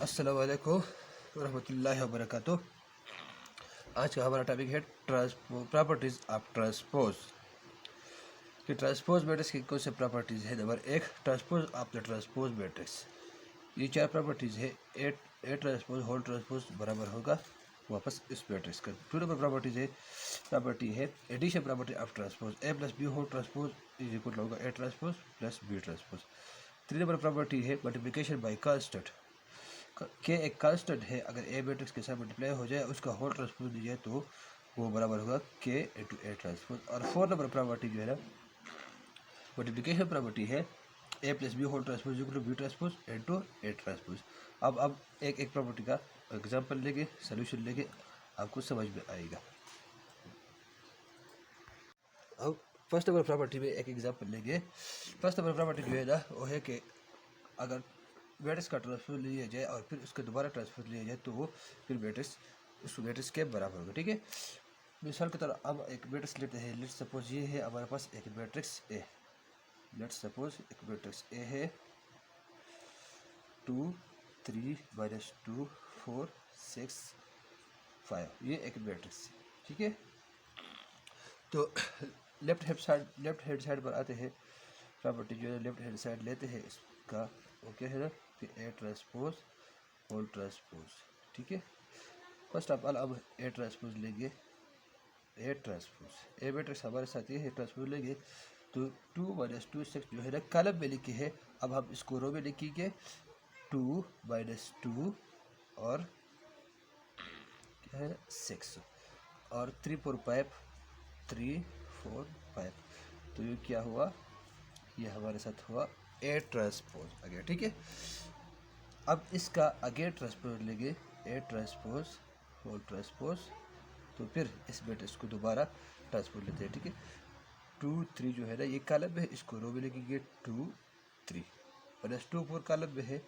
अस्सलाम वालेकुम रहमतुल्लाहि व बरकातुहू। आज का हमारा टॉपिक है प्रॉपर्टीज़ ऑफ ट्रांसपोज। कि ट्रांसपोज मैट्रिक्स की कौन से प्रॉपर्टीज़ है। नंबर एक, transpose of the transpose matrix. ये चार प्रॉपर्टीज़ है। ए ट्रांसपोज होल ट्रांसपोज बराबर होगा वापस इस मैट्रिक्स का। 2 नंबर प्रॉपर्टी है addition property of transpose. A plus B whole transpose is equal होगा A transpose plus B transpose. 3 number property है मल्टीप्लिकेशन बाय कांस्टेंट। के एक कांस्टेंट है, अगर ए मैट्रिक्स के साथ मल्टीप्लाई हो जाए उसका होल ट्रांसपोज दी जाए तो वो बराबर होगा के इंटू ए ट्रांसपोज। और 4 नंबर प्रॉपर्टी जो है ना मल्टीप्लिकेशन प्रॉपर्टी है A plus B whole transpose equal to B transpose into A transpose. अब एक एक प्रॉपर्टी का एग्जांपल लेके सोल्यूशन लेके आपको समझ में आएगा। अब फर्स्ट नंबर प्रॉपर्टी में एक एग्जांपल लेंगे। फर्स्ट नंबर प्रॉपर्टी जो है ना वो है कि अगर मैट्रिक्स का ट्रांसपोज लिया जाए और फिर उसका दोबारा ट्रांसपोज लिया जाए तो वो फिर मैट्रिक्स उस मैट्रिक्स के बराबर होगा। ठीक है, मिसाल की तरह अब एक मैट्रिक्स लेते हैं। लेट्स सपोज ये है हमारे पास एक मैट्रिक्स ए। लेट्स सपोज एक मैट्रिक्स ए है 2 3 -2 4 6 5। ये एक मैट्रिक्स है। ठीक है, तो लेफ्ट हैंड साइड पर आते हैं। प्रॉपर्टी जो है लेफ्ट हैंड साइड लेते हैं इसका, वो क्या है ना कि ए ट्रांसपोज होल ट्रांसपोज। ठीक है, फर्स्ट ऑफ ऑल अब ए ट्रांसपोज लेंगे। ए ट्रांसपोज ए मैट्रिक्स हमारे साथ ये है, ट्रांसपोज लेंगे तो 2 - 2 6 जो है ना कॉलम में लिखी है। अब हम इसको रो में लिखेंगे 2 - 2 और क्या है 6 और 3 4 5 3 4 5। तो ये क्या हुआ, ये हमारे साथ हुआ ए ट्रांसपोज आ गया। ठीक है, अब इसका अगेन ट्रांसपोज लेंगे ए ट्रांसपोज होल ट्रांसपोज। तो फिर इस मैट्रिक्स को दोबारा ट्रांसपोज लेते हैं। ठीक है, 2 3 जो है ना ये कॉलम में है, इसको रो में लिखेंगे 2 3 -2 4 कॉलम में है,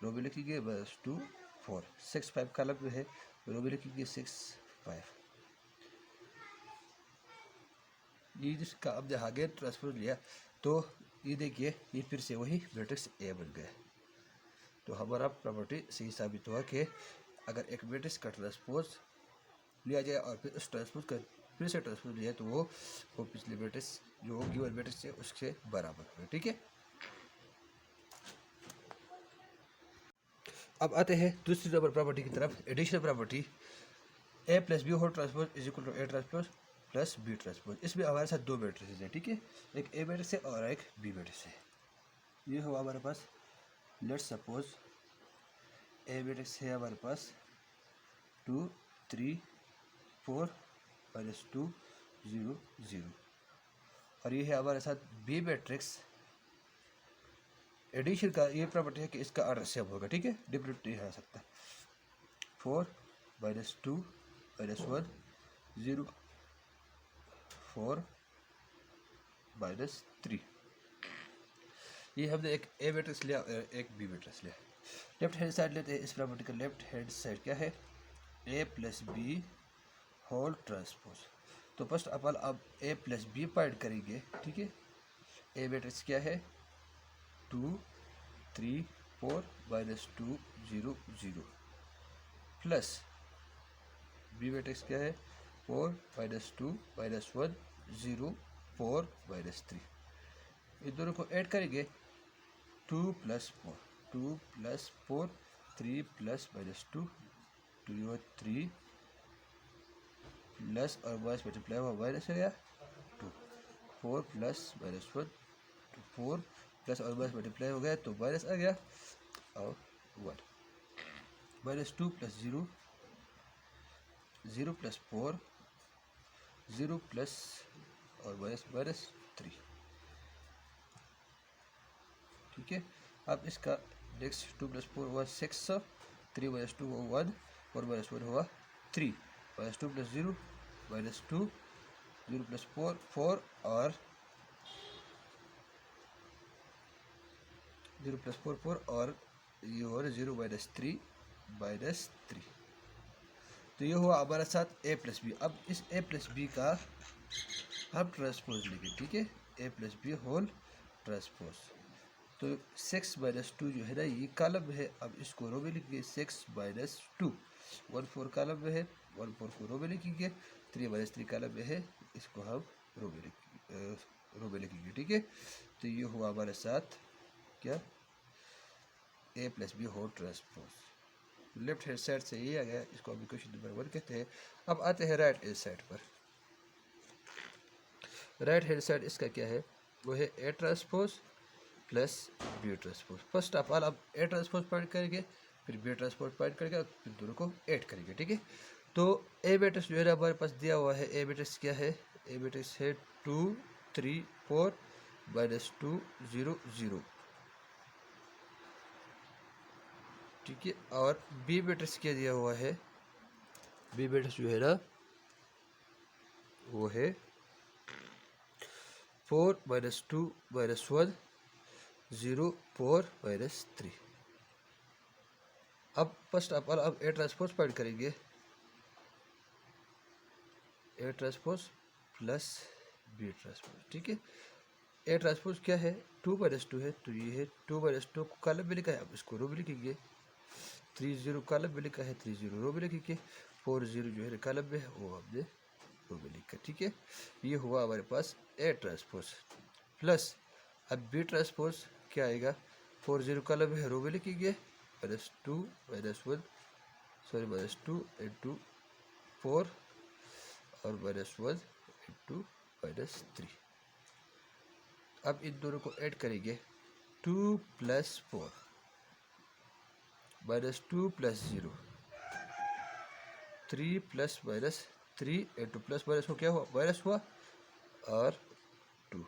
रो में लिखेंगे -2 4 6 5 कॉलम में है, रो में लिखेंगे 6 5। ये जिसका अब आगे ट्रांसपोज लिया तो ये देखिए ये फिर से वही मैट्रिक्स ए बन गया। तो हमारा प्रॉपर्टी सही साबित हुआ कि अगर एक मैट्रिक्स का ट्रांसपोज लिया जाए और फिर उस ट्रांसपोज का फिर से ट्रांसपोज लिया तो वो पिछले मैट्रिक्स जो गिवन मैट्रिक्स है उससे बराबर है। ठीक है, अब आते हैं दूसरी नंबर प्रॉपर्टी की तरफ, additional property. A plus B whole transpose is equal to A transpose plus B transpose. इसमें हमारे साथ 2 मैट्रिक्स हैं। ठीक है, एक ए मैट्रिक्स है और एक बी मैट्रिक्स है। ये हुआ हमारे पास, लेट्स सपोज ए मैट्रिक्स है हमारे पास 2 3 4 -2 0 0 और ये है हमारे साथ बी मैट्रिक्स। एडिशन का ये प्रॉपर्टी है कि इसका ऑर्डर सेम होगा। ठीक है, डिफरेंट नहीं हो सकता। 4 -2 -1 0 4 -3। ये हमने एक ए मैट्रिक्स लिया और एक बी मैट्रिक्स लिया। लेफ्ट हैंड साइड लेते हैं। इस प्रॉपर्टी का लेफ्ट हैंड साइड क्या है, A plus B whole transpose. तो फर्स्ट ऑफ ऑल अब ए प्लस बी फाइंड करेंगे। ठीक है, ए मैट्रिक्स क्या है 2 3 4 -2 0 0 प्लस बी मैट्रिक्स क्या है 4 -2 -1 0 4 -3। इन दोनों को ऐड करेंगे 2 + 4 2 + 4 3 + -2 2 3 प्लस और माइनस मल्टीप्लाई हुआ माइनस हो गया 2 4 + -1 4 प्लस और माइनस मल्टीप्लाई हो गया तो माइनस आ गया और 1 -2 + 0 0 + 4 0 प्लस और -3। ठीक है, अब इसका नेक्स्ट 2 + 4 हुआ 6 3 - 2 हुआ 1 और -1 हुआ 3 -2 + 0 -2 0 + 4 4 और 0 + 4 4 और ये हो रहा 0 -3 -3। तो ये हुआ हमारे साथ ए प्लस बी। अब इस ए प्लस बी का हम ट्रांसपोज लेंगे। ठीक है, A plus B whole transpose. तो 6-2 जो है ना ये कॉलम है, अब इसको रो में लिखेंगे 6-2, 1-4 कॉलम में है, 1-4 को रो में लिखेंगे, 3-3 कॉलम में है, इसको हम रो में लिखेंगे। ठीक है, तो ये हुआ हमारे साथ क्या a+b whole transpose. Left hand side से ये आ गया, इसको हम इक्वेशन नंबर 1 कहते हैं। अब आते हैं राइट हैंड साइड पर। राइट हैंड साइड इसका क्या है, वो है A transpose plus B transpose. First of all अब ए ट्रांसपोज पॉइंट करेंगे, फिर बी ट्रांसपोज पॉइंट करेंगे, फिर दोनों को ऐड करेंगे। ठीक है, तो ए मैट्रिक्स जो है हमारे पास दिया हुआ है, ए मैट्रिक्स क्या है, ए मैट्रिक्स है 2 3 4 -2 0 0। ठीक है, और बी मैट्रिक्स क्या दिया हुआ है, बी मैट्रिक्स जो है ना वो है 4 -2 -1 0 4 -3। अब फर्स्ट ऑफ ऑल अब ए ट्रांसपोज पॉइंट करेंगे, A transpose plus B transpose. ठीक है, ए ट्रांसपोज क्या है 2 -2 है, तो ये है 2 -2 को कॉलम में लिखा है, अब इसको रो में लिखेंगे। 3 0 कॉलम में लिखा है, 3 0 रो में लिखेंगे। 4 0 जो है कॉलम में है, वो हमने रो में लिखा। ठीक है, ये हुआ हमारे पास ए ट्रांसपोज प्लस अब बी ट्रांसपोज क्या आएगा, 4 0 कॉलम में है, रो में लिखेंगे, -2 -1 सॉरी -2 इंटू 4 और -1 इंटू -3। अब इन दोनों को ऐड करेंगे, 2 + 4 -2 + 0 3 + -3 इंटू प्लस माइनस को क्या हुआ, माइनस हुआ, और 2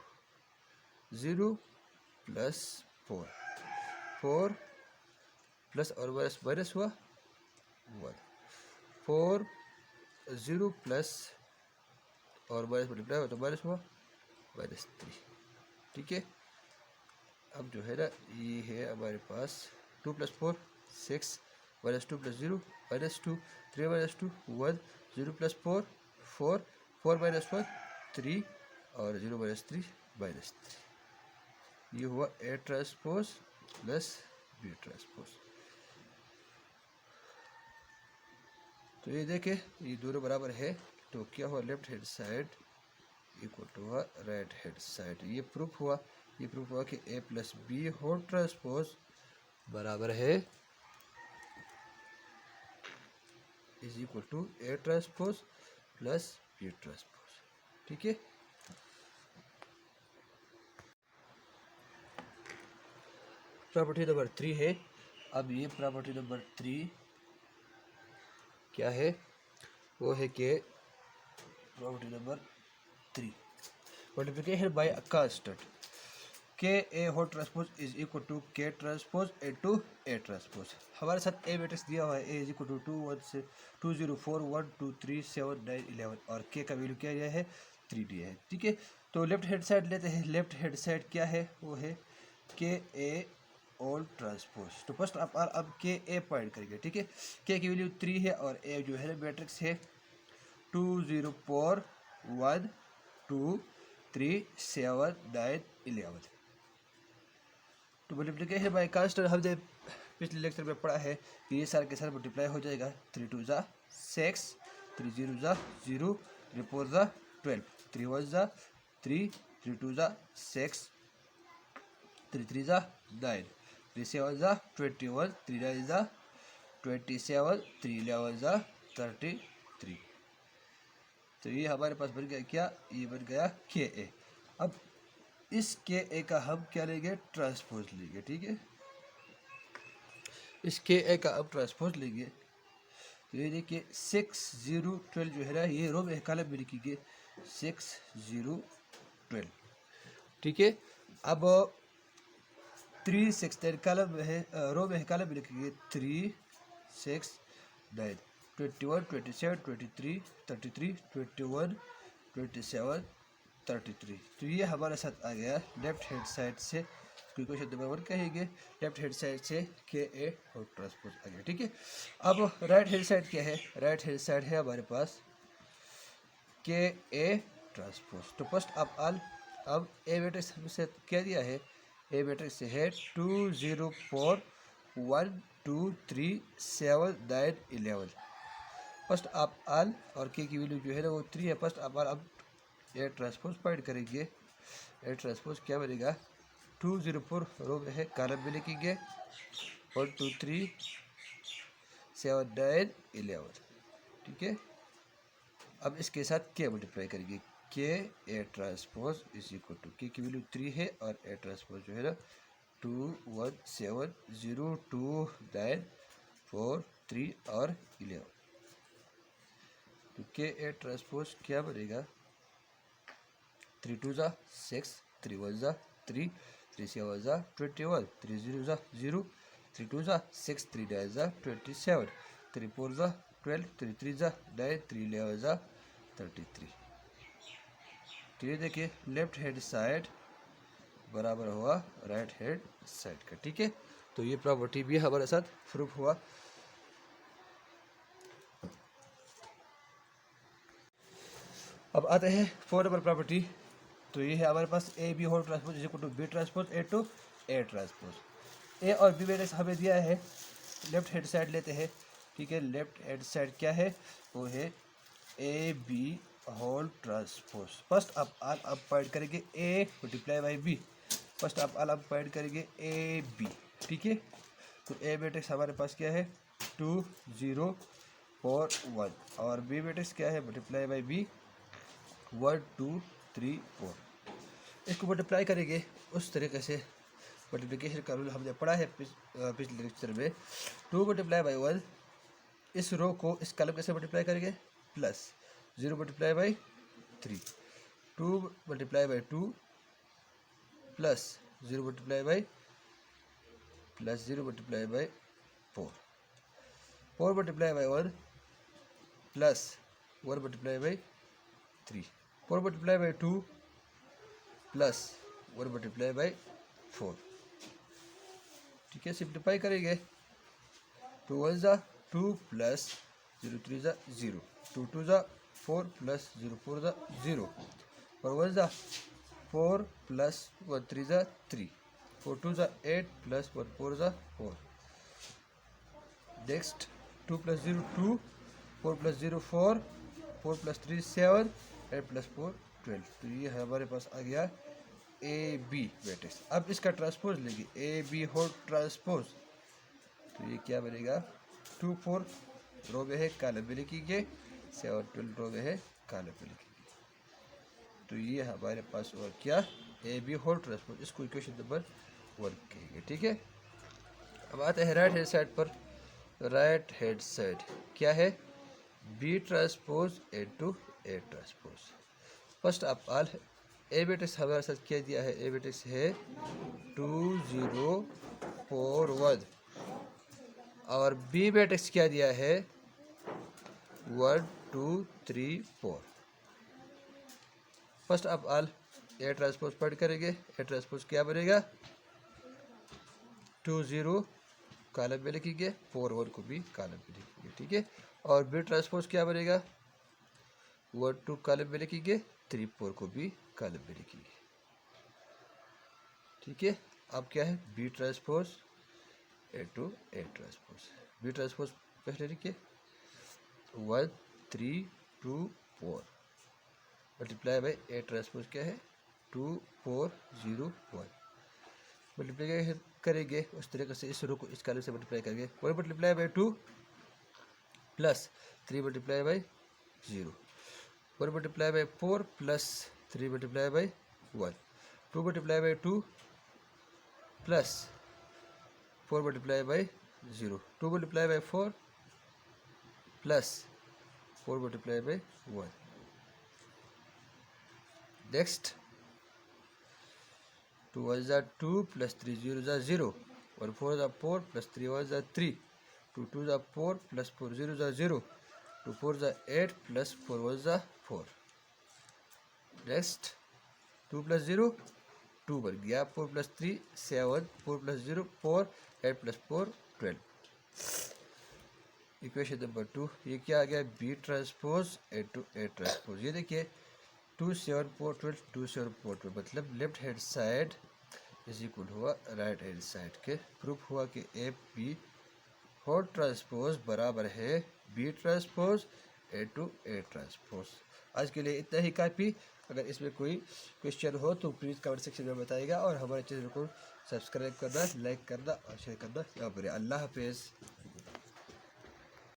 0 + 4 4 प्लस और माइनस माइनस हुआ 1 4 0 प्लस और माइनस मल्टीप्लाई हुआ तो माइनस हुआ -3। ठीक है, अब जो है ना ये है हमारे पास 2 + 4 6 -2 + 0 -2 3 -2 1 0 + 4 4 4 -1 3 और 0 -3 -3। ये हुआ A transpose plus B transpose. तो ये देखे ये दोनों बराबर है, तो क्या हुआ, left hand side equal to हुआ राइट हैंड साइड। ये प्रूफ हुआ, ये प्रूफ हुआ कि A plus B whole transpose बराबर है is equal to A transpose plus B transpose. ठीक है, प्रॉपर्टी नंबर 3 है। अब ये प्रॉपर्टी नंबर 3 क्या है, वो है कि property number 3 multiplication by a constant K A whole transpose is equal to K transpose into A transpose. हमारे साथ ए मैट्रिक्स दिया हुआ है, ए इज इक्वल टू 2 1 से 2 0 4 1 2 3 7 9 11 और के का वैल्यू क्या दिया है 3 दिया है। ठीक है, तो लेफ्ट हैंड साइड लेते हैं, लेफ्ट हैंड साइड क्या है, वो है के ए ऑल ट्रांसपोज। तो फर्स्ट आप अब के ए पॉइंट करेंगे। ठीक है, के की वैल्यू 3 है और ए जो है मैट्रिक्स है 2 0 4 1 2 3 7 9 11। तो मल्टीप्लिकेशन बाय कांस्टेंट हमने पिछले लेक्चर में पढ़ा है कि ये सारे के सारे मल्टीप्लाई हो जाएगा। 3 2 ज़ा 6 3 0 ज़ा 0 3 4 ज़ा 12 3 1 ज़ा 3 3 2 ज़ा 6 3 3 ज़ा 9 3 7 ज़ा 21 3 9 ज़ा 27 3 11 ज़ा 33। तो ये हमारे पास बन गया क्या, ये बन गया के ए। अब इस के ए का हम क्या लेंगे, ट्रांसपोज लेंगे। ठीक है, इस के ए का अब ट्रांसपोज लेंगे। तो ये देखिए 6 0 12 जो है ना, ये रो में कॉलम में लिखिए 6 0 12। ठीक है, अब 3 6 9 कॉलम में है, रो में कॉलम में लिखिए 3 6 9 21 27 23 33 21 27 33। तो ये हमारे साथ आ गया लेफ्ट हैंड साइड से, क्वेश्चन नंबर 1 कहेंगे लेफ्ट हैंड साइड से के ए और ट्रांसपोज आ गया। ठीक है, अब राइट हैंड साइड क्या है, राइट हैंड साइड है हमारे पास के ए ट्रांसपोज। तो फर्स्ट ऑफ ऑल अब ए मैट्रिक्स हमसे क्या दिया है, ए मैट्रिक्स है 2 0 4 1 2 3 7 9 11। फर्स्ट आप आल और के की वैल्यू जो है ना वो 3 है। फर्स्ट आप आल अब ए ट्रांसपोज फाइंड करेंगे। ए ट्रांसपोज क्या बनेगा, 2 0 4 रो में है, कॉलम में लिखेंगे 1 2 3 7 9 11। ठीक है, अब इसके साथ के मल्टीप्लाई करेंगे, K A transpose is equal to K की वैल्यू 3 है और ए ट्रांसपोज जो है ना 2 1 7 0 2 9 4 3 और 11। तो के ए ट्रांसपोज क्या बनेगा, 3 2 ज़ा 6 3 1 ज़ा 3 3 7 ज़ा 21 3 0 ज़ा 0 3 2 ज़ा 6 3 9 ज़ा 27 3 4 ज़ा 12 3 3 ज़ा 9 3 11 ज़ा 33। तो ये देखिए लेफ्ट हैंड साइड बराबर हुआ राइट हैंड साइड का। ठीक है, तो ये प्रॉपर्टी भी हमारे साथ प्रूफ हुआ। अब आते हैं 4 नंबर प्रॉपर्टी। तो ये है हमारे पास A B whole transpose is equal to B transpose A to A transpose. A और बी मैंने हमें दिया है, लेफ्ट हैंड साइड लेते हैं। ठीक है, लेफ्ट हैंड साइड क्या है, वो है A B whole transpose. First of all अब फाइंड करेंगे A multiply by B. First of all अब फाइंड करेंगे ए बी। ठीक है, तो ए मैट्रिक्स हमारे पास क्या है 2 0 4 1 और बी मैट्रिक्स क्या है मल्टीप्लाई बाई बी 1 2 3 4। इसको मल्टीप्लाई करेंगे उस तरीके से, मल्टीप्लिकेशन का रूल हमने पढ़ा है पिछले लेक्चर में। 2 मल्टीप्लाई बाई 1, इस रो को इस कॉलम कैसे मल्टीप्लाई करेंगे, plus 0 multiply by 3, 2 multiply by 2 plus 0 multiply by plus 0 multiply by 4, 4 multiply by 1 plus 1 multiply by 3, 4 multiply by 2 plus 1 multiply by 4। ठीक है, सिंप्लीफाई करेंगे, 2 1 ज़ा 2 प्लस 0 3 ज़ा 0, 2 2 ज़ा 4 प्लस 0 4 ज़ा 0 और 1 ज़ा 4 प्लस 1 3 ज़ा 3, 4 2 ज़ा 8 प्लस 1 4 ज़ा 4। Next 2 plus 0 2, 4 plus 0 4, 4 plus 3 7, 8 plus 4 12। तो ये हमारे पास आ गया ए बी मैट्रिक्स। अब इसका ट्रांसपोज लेंगे, ए बी होल ट्रांसपोज। तो ये क्या बनेगा, 2 4 रो में है, कॉलम में लिखेंगे, 7 12 रो में है, कॉलम में लिखेंगे। तो ये हमारे पास और क्या, ए बी होल ट्रांसपोज। इसको इक्वेशन नंबर 1 कहेंगे। ठीक है, अब आते हैं राइट हैंड साइड पर। राइट हैंड साइड क्या है, B transpose A to A transpose. First of all A matrix हमारे साथ क्या दिया है, ए मैट्रिक्स है 2 0 4 1 और बी मैट्रिक्स क्या दिया है 1 2 3 4। First of all A transpose पढ़ करेंगे, ए ट्रांसपोज क्या बनेगा 2 0 कॉलम में लिखेंगे, 4 1 को भी कॉलम में लिखेंगे। ठीक है, और बी ट्रांसपोज क्या बनेगा 1 2 कॉलम में लिखेंगे, 3 4 को भी कॉलम में लिखेंगे। ठीक है, अब क्या है B transpose A to A transpose. B transpose पहले लिखिए 1 3 2 4 मल्टीप्लाई बाई ए ट्रांसपोज क्या है 2 4 0 1। मल्टीप्लाई करेंगे उस तरीके से, इस रो को इस कॉलम से मल्टीप्लाई करेंगे, 1 multiply by 2 plus 3 multiply by 0, 1 multiply by 4 plus 3 multiply by 1, 2 multiply by 2 plus 4 multiply by 0, 2 multiply by 4 plus 4 multiply by 1। Next 2 1 ज़ा 2 प्लस 3 0 ज़ा 0, 1 4 ज़ा 4 प्लस 3 1 ज़ा 3, 2 2 ज़ा 4 प्लस 4 0 ज़ा 0, 2 4 ज़ा 8 प्लस 4 1 ज़ा 4। नेक्स्ट 2 प्लस 0 2 बन गया, 4 plus 3 7, 4 plus 0 4, 8 plus 4 12। Equation number 2 ये क्या आ गया B transpose A to A transpose. ये देखिए 2 7 4 12 2 7 4 12 मतलब left hand side is equal हुआ राइट हैंड साइड के। प्रूफ हुआ कि ए बी होल ट्रांसपोज बराबर है B transpose A to A transpose. आज के लिए इतना ही काफ़ी। अगर इसमें कोई क्वेश्चन हो तो प्लीज़ कमेंट सेक्शन में बताइएगा और हमारे चैनल को सब्सक्राइब करना, लाइक करना और शेयर करना ना भूलें। अल्लाह हाफिज़।